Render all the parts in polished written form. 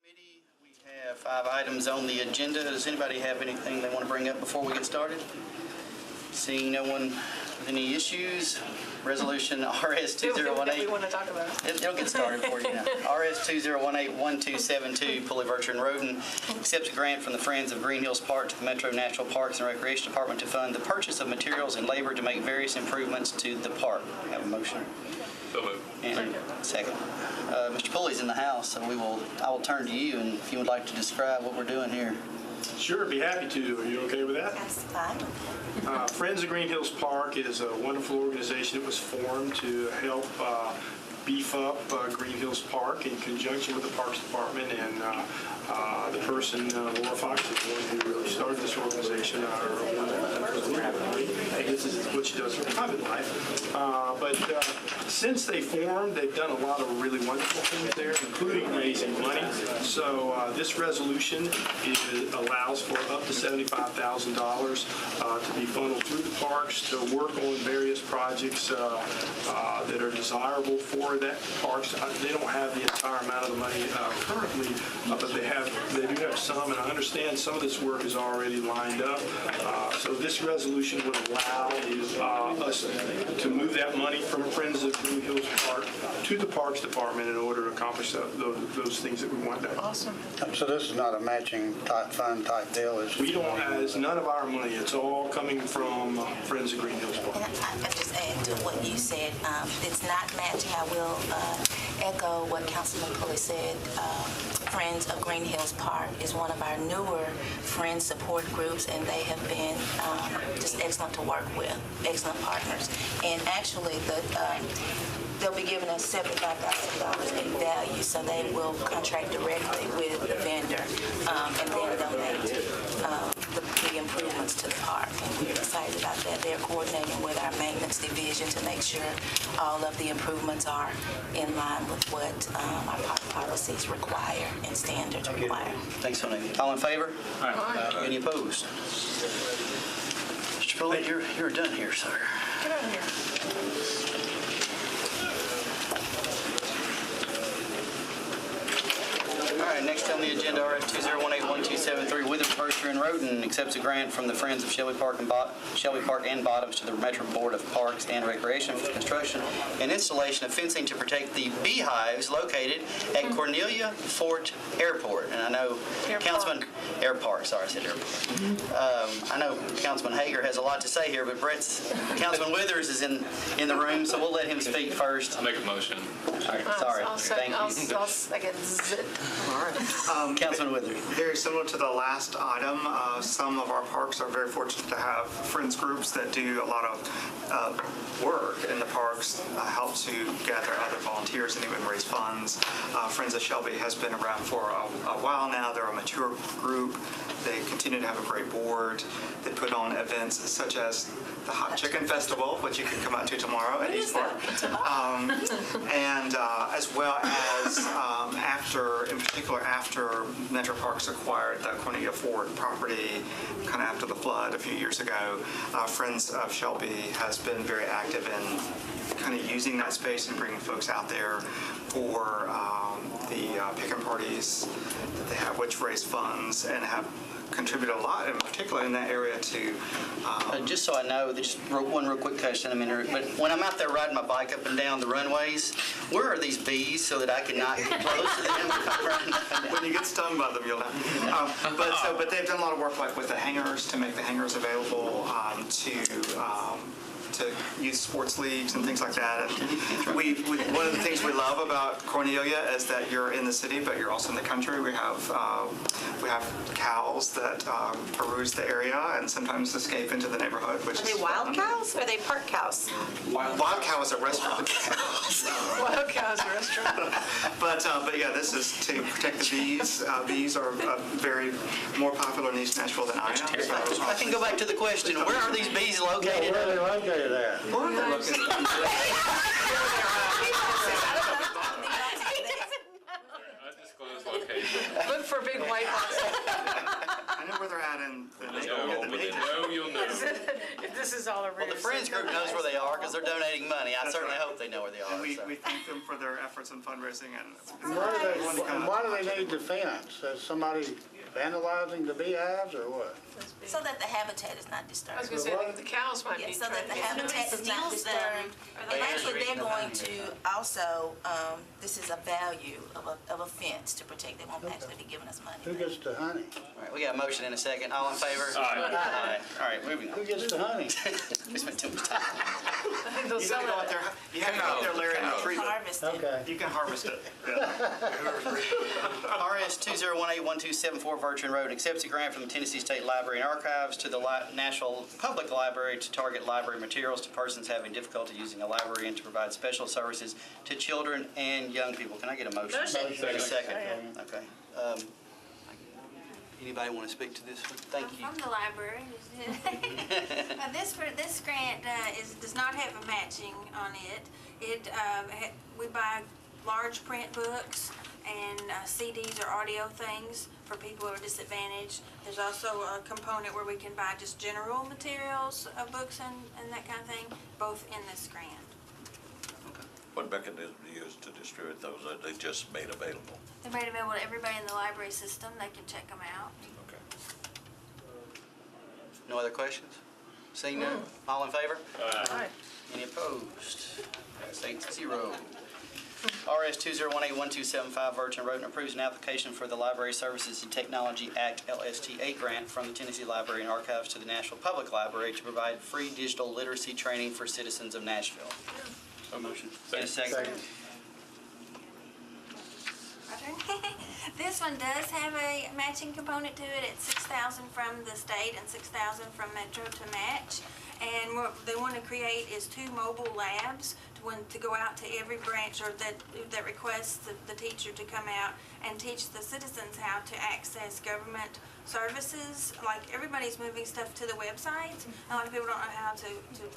We have 5 items on the agenda. Does anybody have anything they want to bring up before we get started? Seeing no one with any issues, resolution RS 2018. We want to talk about. It'll get started for you now. RS 2018-1272, Pulley Virtue and Roden accepts a grant from the Friends of Green Hills Park to the Metro Nashville Parks and Recreation Department to fund the purchase of materials and labor to make various improvements to the park. Have a motion? So moved. And second. Mr. Pulley's in the house, so I will turn to you, and if you would like to describe what we're doing here. Sure, be happy to. Are you okay with that? That's fine. Friends of Green Hills Park is a wonderful organization that was formed to help beef up Green Hills Park in conjunction with the Parks Department, and the person, Laura Fox, is the one who really started this organization. This is what she does in her private life. But since they formed, they've done a lot of really wonderful things there, including raising money. So this resolution allows for up to $75,000 to be funneled through the parks to work on various projects that are desirable for that parks. They don't have the entire amount of the money currently, but they do have some, and I understand some of this work is already lined up. So this resolution would allow us to move that money from Friends of Green Hills Park to the Parks Department in order to accomplish those things that we want done. Awesome. So this is not a matching type fund type deal? We don't have, it's none of our money. It's all coming from Friends of Green Hills Park. And I just add to what you said. It's not matching. I will echo what Councilman Pulley said. Friends of Green Hills Park is one of our newer friend support groups, and they have been just excellent to work with, excellent partners. And actually, they'll be giving us $75,000 in value, so they will contract directly with the vendor and then donate the improvements to the park. And we're excited about that. They're coordinating with our maintenance division to make sure all of the improvements are in line with what our park policies require and standards require. Thanks, Sonia. All in favor? Aye. Any opposed? Mr. Pulley, you're done here, sir. Get out of here. All right, next on the agenda, RS 2018-1273, Withers, Virtue and Roden accepts a grant from the Friends of Shelby Park and Bottoms to the Metro Board of Parks and Recreation for the construction and installation of fencing to protect the beehives located at Cornelia Fort Airport. And I know Councilman I know Councilman Hager has a lot to say here, but Councilman Withers is in the room, so we'll let him speak first. I'll make a motion. Sorry, I'll thank you. second it. All right. Councilman Withers. Very similar to the last item, some of our parks are very fortunate to have friends groups that do a lot of work in the parks, help to gather other volunteers and even raise funds. Friends of Shelby has been around for a while now. They're a mature group. They continue to have a great board. They put on events such as the Hot Chicken Festival, which you can come out to tomorrow at East Park. And as well as in particular after Metro Parks acquired the Cornelia Ford property, kind of after the flood a few years ago, Friends of Shelby has been very active in kind of using that space and bringing folks out there for the picking parties that they have, which raise funds and have contributed a lot, in particular in that area to... Just so I know, just one real quick question, but when I'm out there riding my bike up and down the runways, where are these bees so that I can not get close to them? When you get stung by them, you'll know. But they've done a lot of work like with the hangars to make the hangars available to youth sports leagues and things like that. And one of the things we love about Cornelia is that you're in the city, but you're also in the country. We have cows that peruse the area and sometimes escape into the neighborhood. Which Are they wild cows or are they park cows? Wild cow is a restaurant. Wild Cows Restaurant. But yeah, this is to protect the bees. Bees are very more popular in East Nashville than I am. So I can go back to the question, where are these bees located? Where are they located at? Undisclosed location. Look for big white boxes. I know where they're at in the No, you'll know. If This is all over. Well, the Friends group knows where they are because they're donating money. I That's certainly right. hope they know where they are. And we so. thank them for their efforts in fundraising and. Why do they need the fence? Is somebody vandalizing the beehives or what? So that the habitat is not I was disturbed. gonna say, the cows might Yeah, be so trying that the to. habitat is not disturbed. And actually, they're going to also, this is a value of a fence to protect. They won't actually be giving us money. Who gets the honey? All right, we got a motion in a second. All in favor? Aye. All right, moving Who on. gets the honey? We spent too much time. I think they'll You sell gotta go out it. there, you have to go out there, Larry, and retrieve it. Harvest it. Okay. You can harvest it. Yeah. RS 2018-1274 Virgin Road accepts a grant from the Tennessee State Library and Archives to the National Public Library to target library materials to persons having difficulty using a library and to provide special services to children and young people. Can I get a motion? Motion. Second. Okay. Anybody want to speak to this one? Thank you. From the library. This grant does not have a matching on it. We buy large print books and CDs or audio things for people who are disadvantaged. There's also a component where we can buy just general materials, books and that kind of thing, both in this grant. What mechanism do you use to distribute those? Are they just made available? They're made available to everybody in the library system. They can check them out. Okay. No other questions? Seeing none? All in favor? Aye. Any opposed? That's 8-0. RS 2018-1275 Virgin Road approves an application for the Library Services and Technology Act LSTA grant from the Tennessee Library and Archives to the Nashville Public Library to provide free digital literacy training for citizens of Nashville. So motion. In a second. Second. This one does have a matching component to it. It's $6,000 from the state and $6,000 from Metro to match. And what they want to create is 2 mobile labs to go out to every branch or that requests the teacher to come out and teach the citizens how to access government services. Like everybody's moving stuff to the websites. A lot of people don't know how to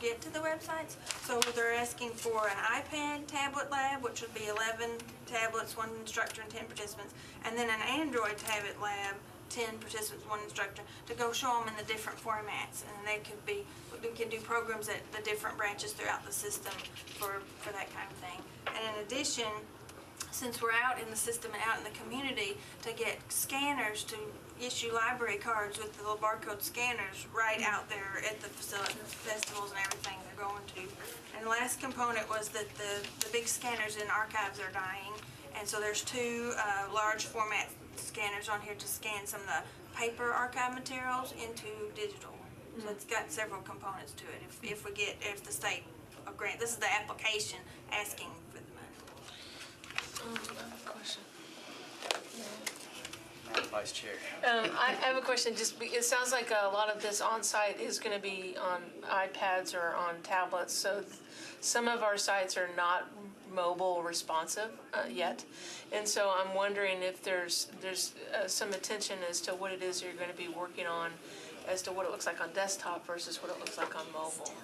get to the websites. So they're asking for an iPad tablet lab, which would be 11 tablets, 1 instructor and 10 participants, and then an Android tablet lab, 10 participants, 1 instructor, to go show them in the different formats. And we can do programs at the different branches throughout the system for that kind of thing. And in addition, since we're out in the system and out in the community, to get scanners to issue library cards with the little barcode scanners right out there at the facility, festivals and everything they're going to. And the last component was that the big scanners in archives are dying. And so there's 2 large format scanners on here to scan some of the paper archive materials into digital. So it's got several components to it. If the state grant, this is the application asking for the money. Question. Vice Chair. I have a question. It sounds like a lot of this on-site is going to be on iPads or on tablets. So some of our sites are not mobile responsive yet, and so I'm wondering if there's some attention as to what it is you're going to be working on, as to what it looks like on desktop versus what it looks like on mobile.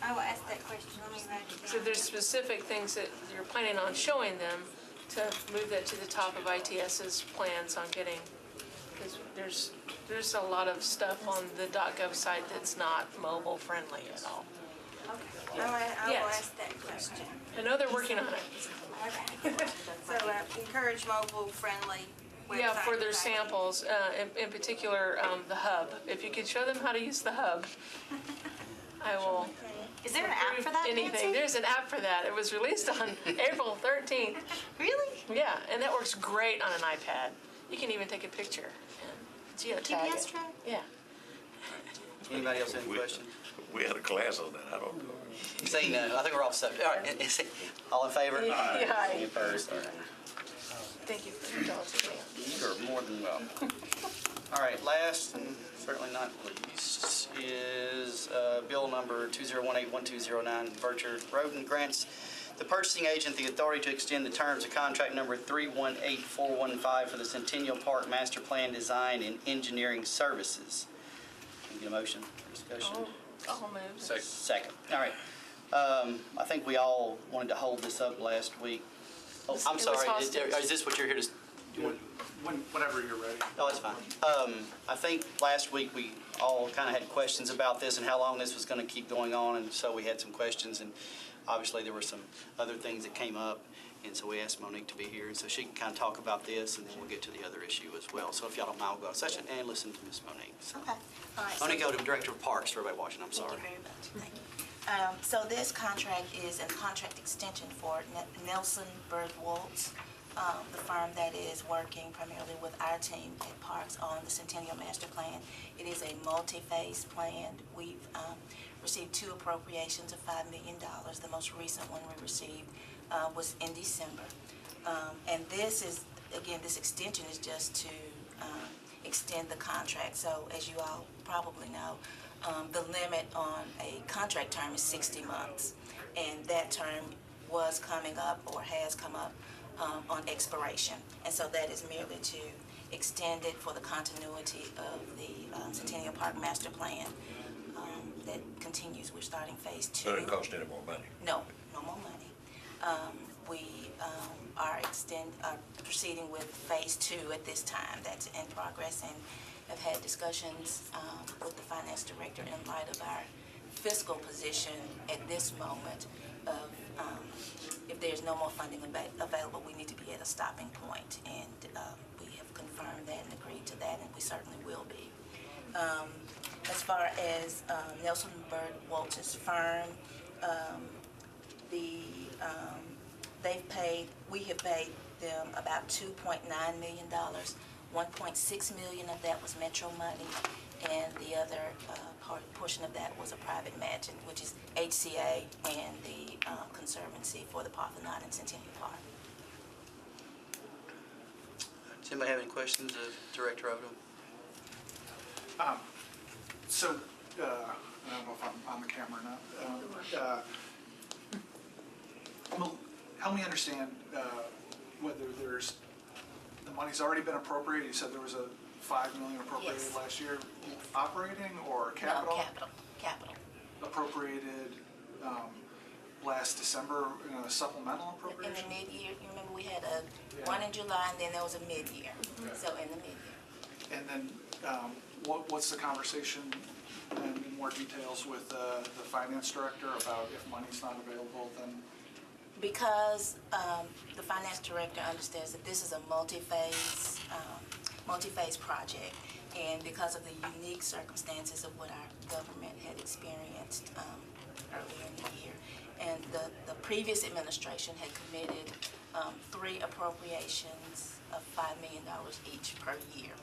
I will ask that question. Let me write it down. So there's specific things that you're planning on showing them to move that to the top of ITS's plans on getting, because there's a lot of stuff on the .gov site that's not mobile friendly at all. Okay. I will Yes. ask that question. I know they're working on it. Okay. So encourage mobile friendly websites. Yeah, for their samples, in particular, the hub. If you could show them how to use the hub, I will. Is there an app for that, Anything. Nancy? There's an app for that. It was released on April 13th. Really? Yeah, and that works great on an iPad. You can even take a picture and geotag GPS it. track? Yeah. Anybody else have any questions? We had a class on that. I don't know. Seeing none, I think we're off subject. All right, all in favor? Yeah. Any opposed? All right. Thank you for indulging me. You are more than welcome. All right, last and certainly not least is bill number 2018-1209, Virgin Road and grants the purchasing agent the authority to extend the terms of contract number 318415 for the Centennial Park Master Plan Design and Engineering Services. Can you get a motion for discussion? I'll move. Second. All right. I think we all wanted to hold this up last week. Oh, I'm It was sorry. hostage. Is this what you're here to? Whenever you're ready. Oh, that's fine. I think last week we all kind of had questions about this and how long this was going to keep going on, and so we had some questions, and obviously there were some other things that came up, and so we asked Monique to be here, and so she can kind of talk about this, and then we'll get to the other issue as well. So if y'all don't mind, we'll go to session and listen to Ms. Monique. So. Okay. All right. Monique Odom, Director of Parks, for everybody watching, I'm sorry. Thank you very much. Thank you. So this contract is a contract extension for Nelson Bird Waltz, the firm that is working primarily with our team at Parks on the Centennial Master Plan. It is a multi-phase plan. We've received 2 appropriations of $5 million. The most recent one we received was in December. And this is, again, this extension is just to extend the contract. So as you all probably know, the limit on a contract term is 60 months. And that term was coming up or has come up on expiration. And so that is merely to extend it for the continuity of the Centennial Park Master Plan that continues. We're starting phase 2. So it didn't cost any more money? No, no more money. We are proceeding with phase 2 at this time. That's in progress, and have had discussions with the finance director in light of our fiscal position at this moment of if there's no more funding available, we need to be at a stopping point, and we have confirmed that and agreed to that, and we certainly will be. As far as Nelson Bird Waltz's firm, we have paid them about $2.9 million. $1.6 million of that was Metro money, and the other portion of that was a private match, which is HCA and the Conservancy for the Parthenon and Centennial Park. Does anybody have any questions of Director Odom? So, I don't know if I'm on the camera or not. Help me understand whether there's, the money's already been appropriated. You said there was a $5 million appropriated Yes. last year. Operating or capital? No, capital. Appropriated last December in a supplemental In appropriation? the mid-year, you remember we had one in July, and then there was a mid-year. So in the mid-year. And then what's the conversation in more details with the finance director about if money's not available, then? Because the finance director understands that this is a multi-phase project, and because of the unique circumstances of what our government had experienced earlier in the year, and the previous administration had committed 3 appropriations of $5 million each per year.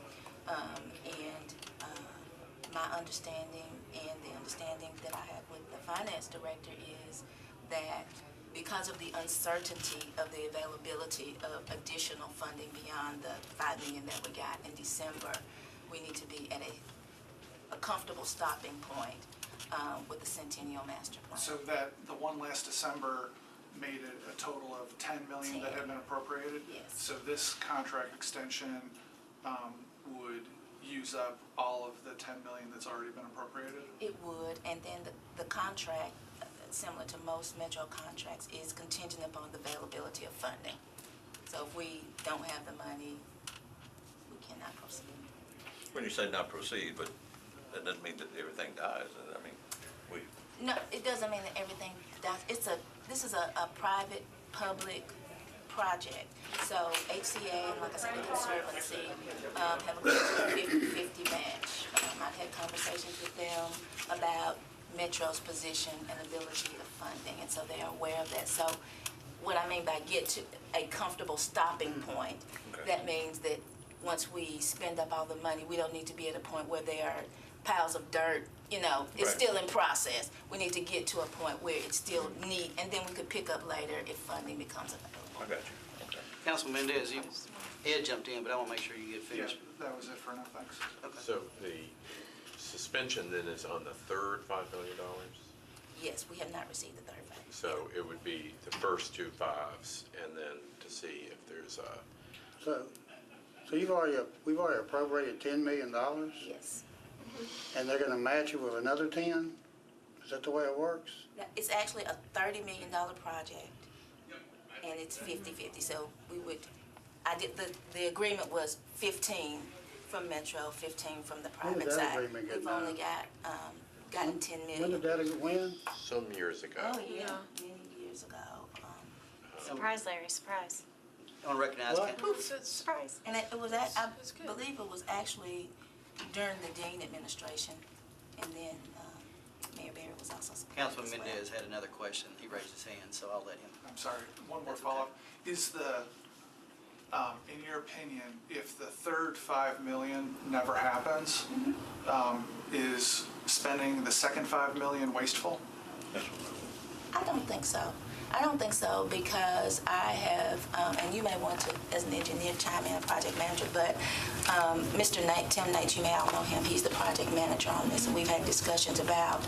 My understanding and the understanding that I have with the finance director is that because of the uncertainty of the availability of additional funding beyond the $5 million that we got in December, we need to be at a comfortable stopping point with the Centennial Master Plan. So that the one last December made it a total of $10 million that had been appropriated? Yes. So this contract extension would use up all of the $10 million that's already been appropriated? It would, and then the contract, similar to most Metro contracts, is contingent upon the availability of funding. So if we don't have the money, we cannot proceed. When you say not proceed, but that doesn't mean that everything dies. I mean, No, it doesn't mean that everything dies. This is a private-public project. So HCA, and like I said, the Conservancy have a 50-50 match. I've had conversations with them about Metro's position and ability of funding, and so they are aware of that. So what I mean by get to a comfortable stopping point, that means that once we spend up all the money, we don't need to be at a point where there are piles of dirt, it's still in process. We need to get to a point where it's still neat, and then we could pick up later if funding becomes available. I got you. Okay. Councilman Mendez, Ed jumped in, but I want to make sure you get Yeah, finished. that was it for now, thanks. So the suspension then is on the third $5 million? Yes, we have not received the third phase. So it would be the first 2 fives, and then to see if there's a, So we've already appropriated $10 million, Yes. and they're gonna match it with another 10? Is that the way it works? Now, it's actually a $30 million project, and it's 50-50, so we would the agreement was 15 from Metro, 15 from the When did private that side. agreement get We've only done? gotten 10 When million. did that, when? Some years ago. Oh, yeah, many years ago. Surprise, Larry, surprise. I want to recognize What? Surprise. And it was, I That's good. believe it was actually during the Dean administration, and then Mayor Barrett was also. Councilman as well. Mendez had another question. He raised his hand, so I'll let him. I'm sorry, one more That's okay. follow-up. Is in your opinion, if the third 5 million never happens, is spending the second 5 million wasteful? I don't think so. I don't think so because I have, and you may want to, as an engineer, chime in, a project manager, but Mr. Knight, Tim Knight, you may all know him, he's the project manager on this, and we've had discussions about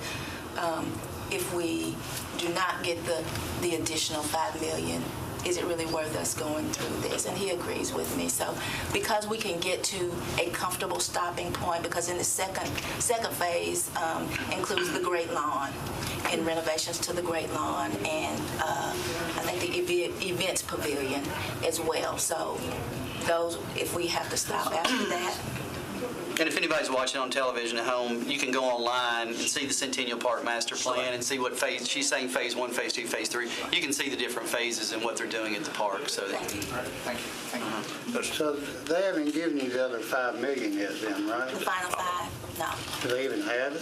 if we do not get the additional 5 million, is it really worth us going through this? And he agrees with me. So because we can get to a comfortable stopping point, because in the second phase includes the Great Lawn and renovations to the Great Lawn and I think the events pavilion as well. So those, if we have to stop after that. And if anybody's watching on television at home, you can go online and see the Centennial Park Master Plan and see what phase, she's saying phase 1, phase 2, phase 3. You can see the different phases and what they're doing at the park. So All right, thank you. So they haven't given you the other 5 million yet then, right? The final 5, no. Do they even have it?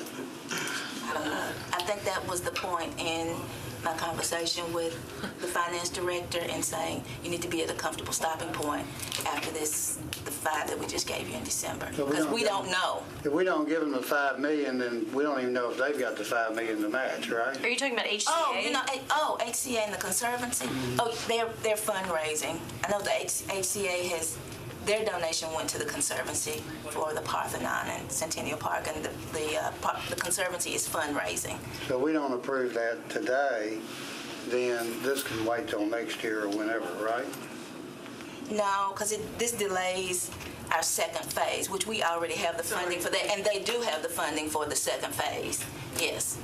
I don't know. I think that was the point in my conversation with the finance director and saying you need to be at a comfortable stopping point after this, the 5 that we just gave you in December. So Because we don't know. If we don't give them the 5 million, then we don't even know if they've got the 5 million to match, right? Are you talking about HCA? Oh, you know, HCA and the Conservancy. Oh, they're fundraising. I know the HCA has, their donation went to the Conservancy for the Parthenon and Centennial Park, and the Conservancy is fundraising. So we don't approve that today, then this can wait till next year or whenever, right? No, because this delays our second phase, which we already have the funding for that, and they do have the funding for the second phase. Yes.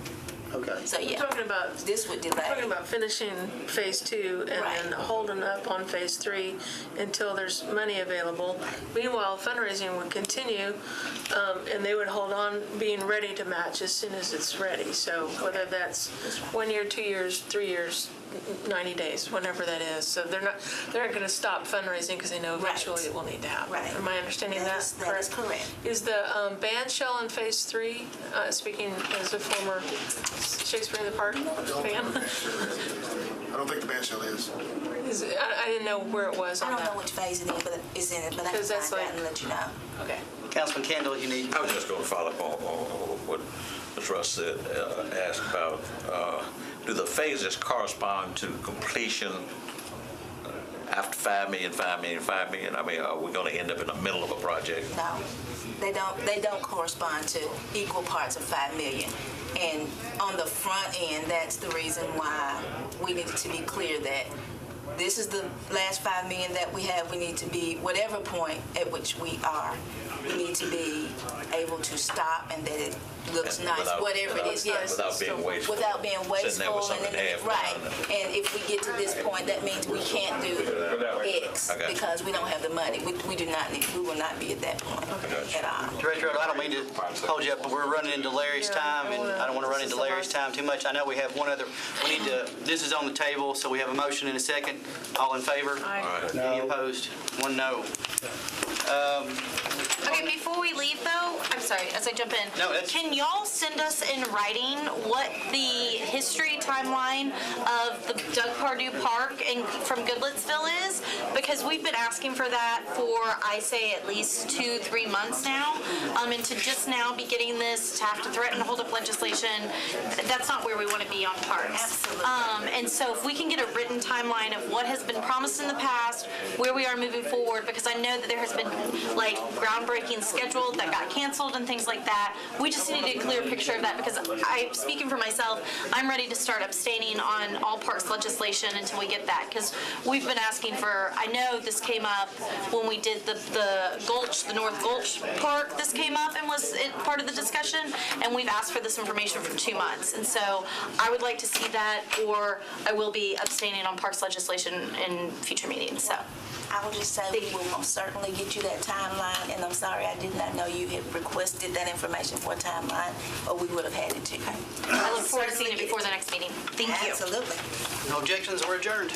Okay. So yeah, We're talking about this would delay. talking about finishing phase 2 and Right. then holding up on phase 3 until there's money available. Meanwhile, fundraising would continue, and they would hold on being ready to match as soon as it's ready. So whether that's 1 year, 2 years, 3 years, 90 days, whenever that is. So they aren't going to stop fundraising because they know eventually it will need to happen. Right. Am I understanding that That is correct. Is the band shell in phase 3, speaking as a former Shakespeare in the Park fan? I don't think the band shell is. I didn't know where it was I on don't know that. which phase it is, but it's in it. But I can Because that's find out like- and let you know. Okay. Councilman Kendall, you need. I was just going to follow up on what Ms. Russ said, asked about, do the phases correspond to completion after 5 million, 5 million, 5 million? I mean, are we going to end up in the middle of a project? No, they don't. They don't correspond to equal parts of 5 million. And on the front end, that's the reason why we needed to be clear that this is the last 5 million that we have. We need to be, whatever point at which we are, we need to be able to stop and that it looks And nice, without- whatever it is, yes. Without being wasteful. Without being Sitting there with wasteful. something half Right. done. And if we get to this point, that means we can't do X I got you. because we don't have the money. We do not need, we will not be at that point at all. Director, I don't mean to hold you up, but we're running into Larry's time, and I don't want to run into Larry's time too much. I know we have one other, we need to, this is on the table, so we have a motion and a second. All in favor? Aye. Any opposed? 1 no. Okay, before we leave though, I'm sorry, as I jump in. No, that's- Can y'all send us in writing what the history timeline of the Doug Pardue Park and from Goodlettsville is? Because we've been asking for that for, I say, at least 2-3 months now. And to just now be getting this, to have to threaten to hold up legislation, that's not where we want to be on parks. Absolutely. And so if we can get a written timeline of what has been promised in the past, where we are moving forward, because I know that there has been like groundbreaking scheduled that got canceled and things like that. We just need a clear picture of that because I'm speaking for myself, I'm ready to start abstaining on all parks legislation until we get that because we've been asking for, I know this came up when we did the Gulch, the North Gulch Park, this came up and was part of the discussion and we've asked for this information for 2 months. And so I would like to see that or I will be abstaining on parks legislation in future meetings, so. I will just say we will most certainly get you that timeline, and I'm sorry I did not know you had requested that information for a timeline, or we would have had it too. I look forward to seeing it before the next meeting. Thank you. Absolutely. No objections, we're adjourned.